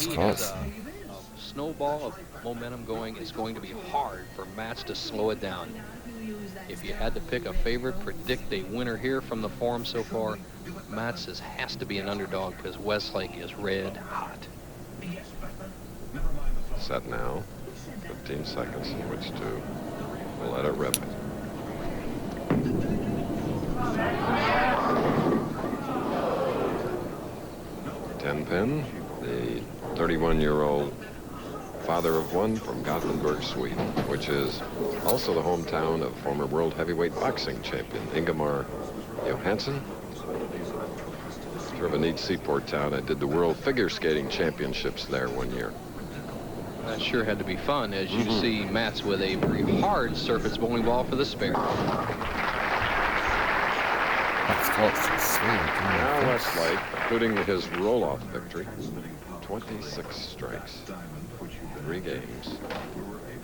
he has a snowball of momentum going. It's going to be hard for Mats to slow it down. If you had to pick a favorite, predict a winner here from the form so far, Mats has to be an underdog because Westlake is red hot. Set now. 15 seconds in which to let it rip. Ten pin. The 31-year-old father of one from Gothenburg, Sweden, which is also the hometown of former world heavyweight boxing champion Ingemar Johansson. Sort of a neat seaport town. I did the World Figure Skating Championships there one year. That sure had to be fun, as you see Mats with a very hard surface bowling ball for the spare. Now Westlake, including his roll-off victory, 26 strikes, 3 games.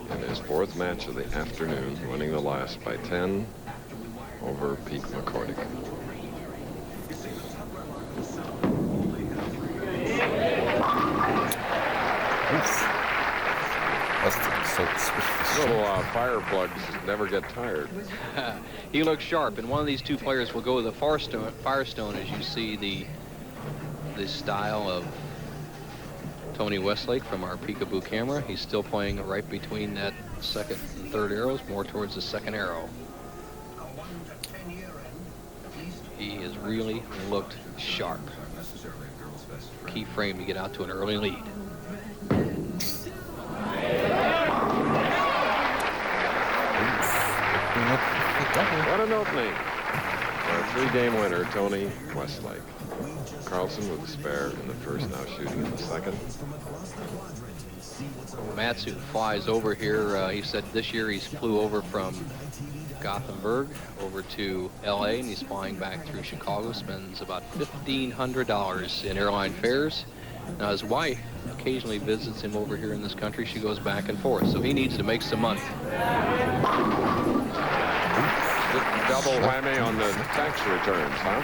In his 4th match of the afternoon, winning the last by 10 over Pete McCordick. Little fire plugs never get tired. He looks sharp, and one of these two players will go to the Firestone, as you see the style of Tony Westlake from our peekaboo camera. He's still playing right between that second and third arrows, more towards the second arrow. He has really looked sharp. Key frame to get out to an early lead. What an opening for a 3-game winner, Tony Westlake. Karlsson with the spare in the first, now shooting in the second. Matsu flies over here. He said this year he flew over from Gothenburg over to LA, and he's flying back through Chicago, spends about $1,500 in airline fares. Now his wife occasionally visits him over here in this country. She goes back and forth, so he needs to make some money. Double whammy on the tax returns, huh?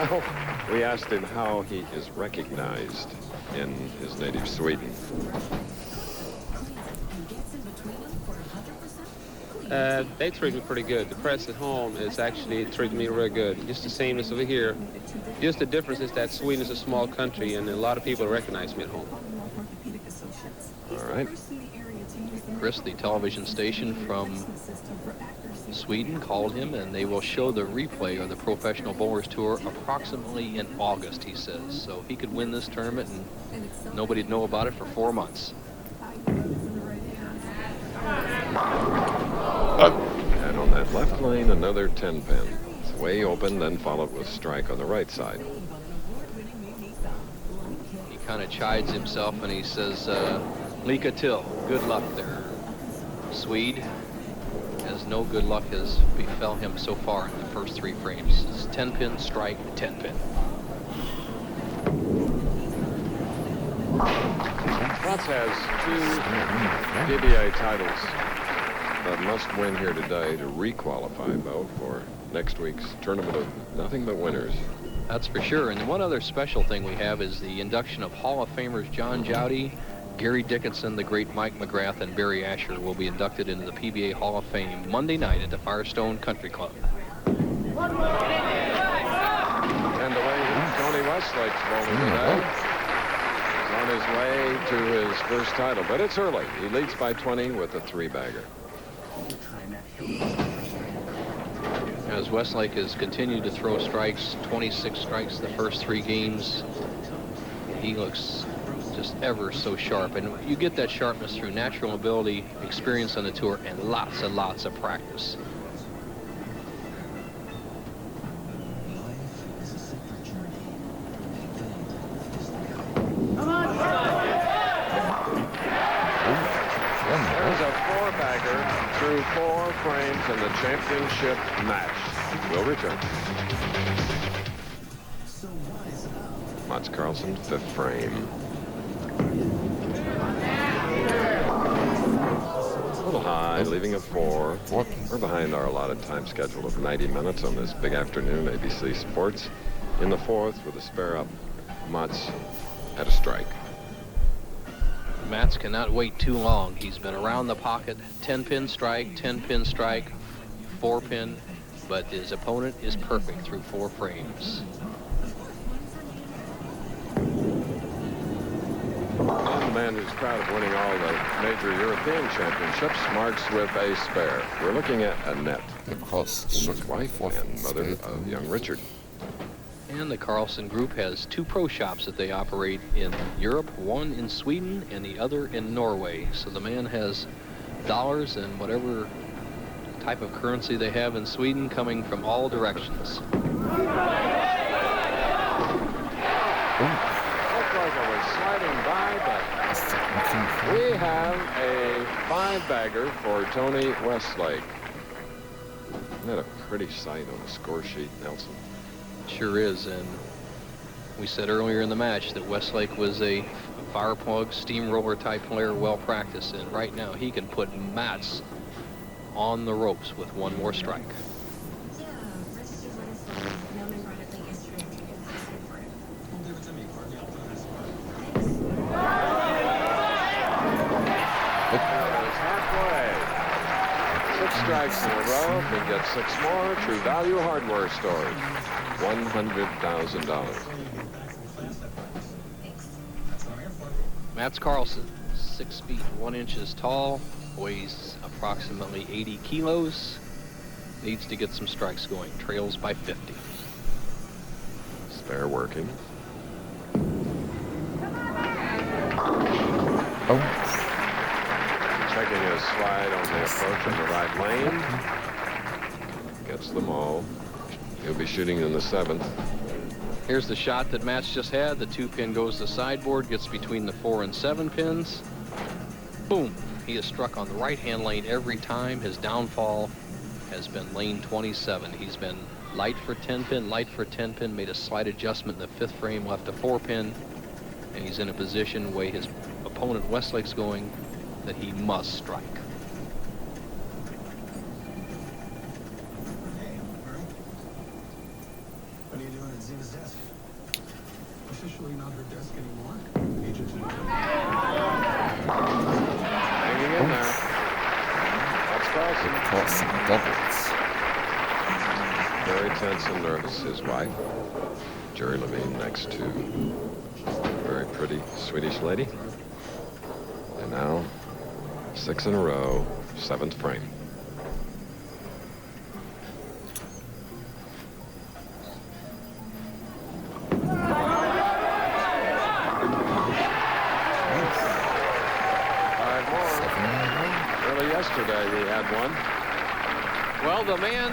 Well, we asked him how he is recognized in his native Sweden. They treat me pretty good. The press at home is actually treating me real good. Just the same as over here. Just the difference is that Sweden is a small country, and a lot of people recognize me at home. All right. Chris, the television station from Sweden, called him, and they will show the replay of the Professional Bowlers Tour approximately in August, he says. So he could win this tournament and nobody'd know about it for 4 months. And on that left lane, another 10 pin. It's way open, then followed with strike on the right side. He kind of chides himself and he says, Lika till, good luck there. Swede, as no good luck has befell him so far in the first 3 frames. It's 10 pin, strike, 10 pin. Mats has 2 PBA titles that must win here today to re-qualify, though, for next week's tournament of nothing but winners. That's for sure. And one other special thing we have is the induction of Hall of Famers John Jowdy, Gary Dickinson, the great Mike McGrath, and Barry Asher will be inducted into the PBA Hall of Fame Monday night at the Firestone Country Club. And the way Tony Westlake's bowling today is on his way to his first title, but it's early. He leads by 20 with a 3-bagger. As Westlake has continued to throw strikes, 26 strikes the first 3 games, he looks just ever so sharp. And you get that sharpness through natural ability, experience on the tour, and lots of practice. There's a 4-bagger through 4 frames in the championship match. We'll return. Mats Karlsson, 5th frame. A little high, leaving a 4. We're behind our allotted time schedule of 90 minutes on this big afternoon, ABC Sports. In the 4th, with a spare up, Mats had a strike. Mats cannot wait too long. He's been around the pocket, 10-pin strike, 10-pin strike, 4-pin, but his opponent is perfect through 4 frames. And the man who's proud of winning all the major European championships marks with a spare. We're looking at Annette, his wife and mother of young Richard. And the Karlsson group has 2 pro shops that they operate in Europe, one in Sweden and the other in Norway. So the man has dollars and whatever type of currency they have in Sweden coming from all directions. Looked like it was sliding by, but we have a 5-bagger for Tony Westlake. Isn't that a pretty sight on the score sheet, Nelson? Sure is, and we said earlier in the match that Westlake was a fire plug, steamroller type player, well practiced, and right now he can put Mats on the ropes with one more strike. Halfway. 6 strikes in a row. If he gets 6 more, True Value Hardware Store. $100,000. Mats Karlsson, 6 feet 1 inches tall, weighs approximately 80 kilos, needs to get some strikes going, trails by 50. Spare working. Checking his slide on the approach in the right lane. Gets them all. He'll be shooting in the 7th. Here's the shot that Mats just had. The 2-pin goes to sideboard, gets between the 4 and 7 pins. Boom. He is struck on the right-hand lane every time. His downfall has been lane 27. He's been light for 10-pin, light for 10-pin, made a slight adjustment in the 5th frame, left a 4-pin, and he's in a position where his opponent Westlake's going that he must strike. What are you doing at Zina's desk? Officially not her desk anymore. Agent Hanging in there. That's Karlsson. Doubles. Very tense and nervous. His wife, Jerry Levine, next to a very pretty Swedish lady. And now, 6 in a row, 7th frame. Yesterday we had one. Well, the man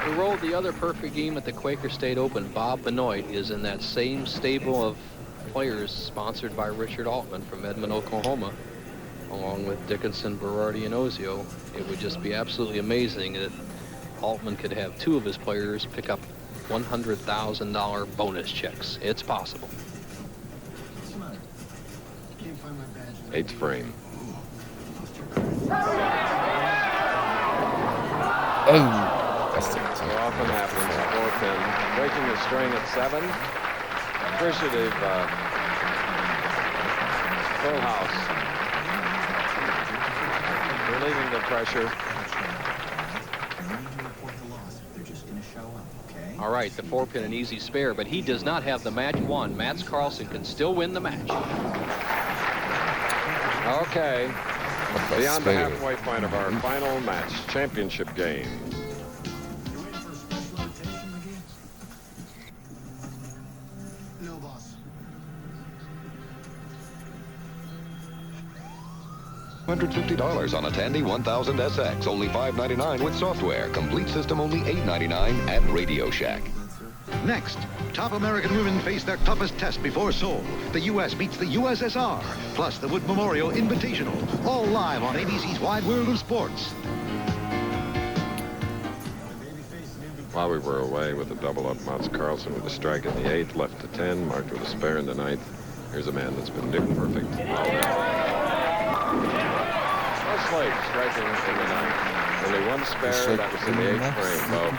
who rolled the other perfect game at the Quaker State Open, Bob Benoit, is in that same stable of players sponsored by Richard Altman from Edmond, Oklahoma, along with Dickinson, Berardi, and Ozio. It would just be absolutely amazing that Altman could have 2 of his players pick up $100,000 bonus checks. It's possible. 8th frame. Oh, So often happens, 4-pin. Breaking the string at 7. Appreciative full house. Relieving the pressure. All right, the 4-pin an easy spare, but he does not have the match won. Mats Karlsson can still win the match. Okay. Beyond the halfway point of our final match, championship game. No, boss. $150 on a Tandy 1000 SX, only $599 with software. Complete system only $899 at Radio Shack. Next, top American women face their toughest test before Seoul. The U.S. meets the USSR, plus the Wood Memorial Invitational, all live on ABC's Wide World of Sports. While we were away with a double up, Mats Karlsson with a strike in the 8th, left to 10, marked with a spare in the 9th. Here's a man that's been near perfect all day. Westlake striking in the 9th. Only one spare, that was in the 8th frame, Bo.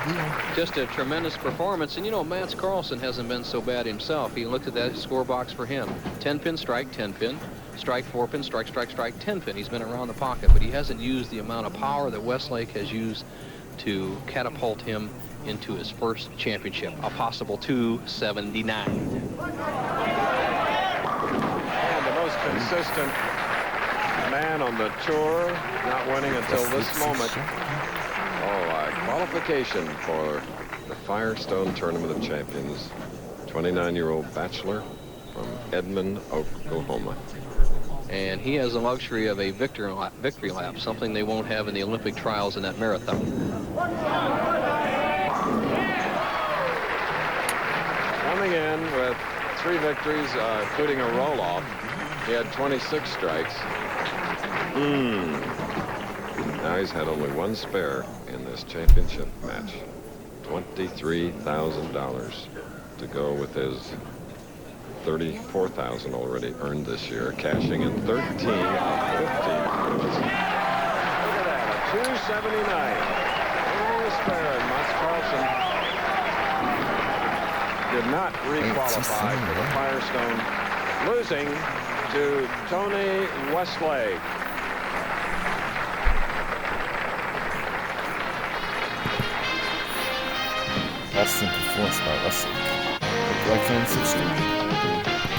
Just a tremendous performance, and you know, Mats Karlsson hasn't been so bad himself. He looked at that score box for him. 10-pin strike, 10-pin. strike 4-pin, strike, strike, strike 10-pin. He's been around the pocket, but he hasn't used the amount of power that Westlake has used to catapult him into his first championship, a possible 279. And the most consistent man on the tour, not winning until this moment. Qualification for the Firestone Tournament of Champions. 29-year-old bachelor from Edmond, Oklahoma. And he has the luxury of a victory lap, something they won't have in the Olympic trials in that marathon. Coming in with 3 victories, including a roll-off. He had 26 strikes. Now he's had only 1 spare in this championship match. $23,000 to go with his $34,000 already earned this year, cashing in 13 of 15 points. Look at that, a 279. Only a spare, and Mats Karlsson did not re-qualify for the Firestone, losing to Tony Westlake. That's the performance by Westlake. Like Kansas City.